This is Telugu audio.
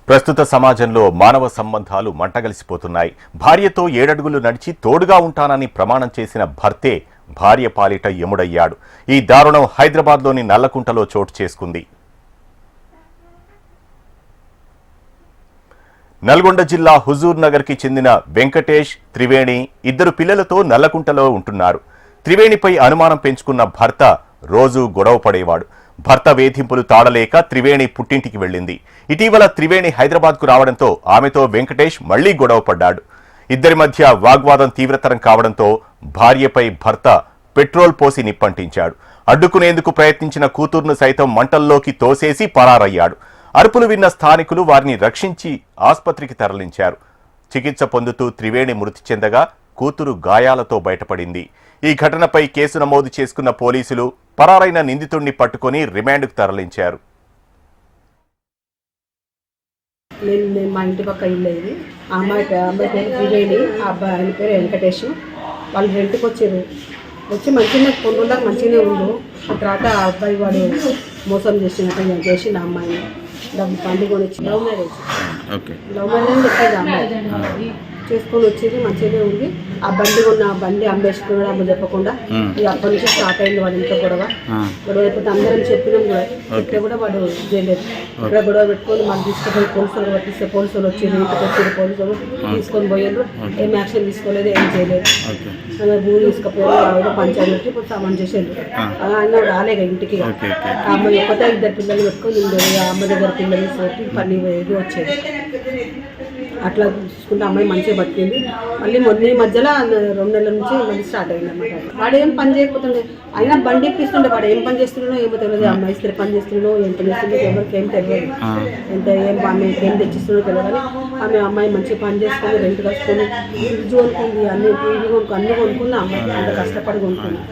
ప్రస్తుత సమాజంలో మానవ సంబంధాలు మంటగలిసిపోతున్నాయి. భార్యతో 7 అడుగులు నడిచి తోడుగా ఉంటానని ప్రమాణం చేసిన భర్తే భార్య పాలిట యముడయ్యాడు. ఈ దారుణం హైదరాబాద్లోని నల్లకుంటలో చోటు చేసుకుంది. నల్గొండ జిల్లా హుజూర్ నగర్కి చెందిన వెంకటేష్, త్రివేణి ఇద్దరు పిల్లలతో నల్లకుంటలో ఉంటున్నారు. త్రివేణిపై అనుమానం పెంచుకున్న భర్త రోజూ గొడవ పడేవాడు. భర్త వేధింపులు తాళలేక త్రివేణి పుట్టింటికి వెళ్ళింది. ఇటీవల త్రివేణి హైదరాబాద్కు రావడంతో ఆమెతో వెంకటేష్ మళ్లీ గొడవ పడ్డాడు. ఇద్దరి మధ్య వాగ్వాదం తీవ్రతరం కావడంతో భార్యపై భర్త పెట్రోల్ పోసి నిప్పంటించాడు. అడ్డుకునేందుకు ప్రయత్నించిన కూతుర్ను సైతం మంటల్లోకి తోసేసి పరారయ్యాడు. అరుపులు విన్న స్థానికులు వారిని రక్షించి ఆస్పత్రికి తరలించారు. చికిత్స పొందుతూ త్రివేణి మృతి చెందగా కూతురు గాయాలతో బయటపడింది. ఈ ఘటనపై కేసు నమోదు చేసుకున్న పోలీసులు పరారైన నిందితుడిని పట్టుకుని రిమాండ్కు తరలించారు. మా ఇంటి పక్క ఇల్లు ఇది. అమ్మాయి పేరు త్రివేణి, ఆ అబ్బాయి ఆయన పేరు వెంకటేష్. వాళ్ళు రెంట్కి వచ్చి మంచిగా కొన్ని రోజులకు మంచిగానే ఉండు. తర్వాత ఆ అబ్బాయి వాడు మోసం చేసిన అమ్మాయిని డబ్బు పండుగ వచ్చి లవ్ మ్యారేజ్ చెప్పేది అమ్మాయి చేసుకొని వచ్చేది మంచిగానే ఉంది. ఆ బండి అమ్మేసుకున్నాడు అమ్మ చెప్పకుండా. ఇక అప్పటి నుంచి స్టార్ట్ అయింది వాడు ఇంట్లో గొడవ అయిపోతే అందరం చెప్పినాం కూడా. ఇక్కడ కూడా వాడు చేయలేదు. ఇక్కడ గొడవ పెట్టుకొని మనం తీసుకుపోయి పోలీసులు పట్టిస్తే పోలీసులు వచ్చి ఇంటికి వచ్చి పోలీసులు తీసుకొని పోయారు. ఏం యాక్షన్ తీసుకోలేదు, ఏం చేయలేదు. భూమి తీసుకుపోయారు, పంచాయతీ పెట్టి ఇప్పుడు సామాన్ చేసేది. ఆయన రాలేగా ఇంటికి. అమ్మ ఒక్కటే 2 పిల్లలు పెట్టుకొని అమ్మ దగ్గర పిల్లలు పెట్టి పని ఇది వచ్చేది. అట్లా చూసుకుంటే అమ్మాయి మంచిగా బతికింది. మళ్ళీ మొన్న మధ్యలో 2 నెలల నుంచి మళ్ళీ స్టార్ట్ అయింది అన్నమాట. వాడు ఏం పని చేయకపోతుండే, అయినా బండి ఎక్కిస్తుండే. వాడు ఏం పని చేస్తున్నాడో ఏమో తెలియదు. అమ్మాయి ఇస్తే పని చేస్తున్నాడో ఏం పని చేస్తుండో ఎవరికి ఏం తెలియదు. ఆమె ఏం తెచ్చిస్తుండో తెలియదు. కానీ అమ్మాయి మంచిగా పని చేసుకొని రెంట్ కట్టుకొని ఫ్రిడ్జ్ కొనుక్కుంది, అన్ని టీవీ అన్ని కొనుక్కున్న అమ్మాయి అంత కష్టపడి కొనుక్కున్నాను.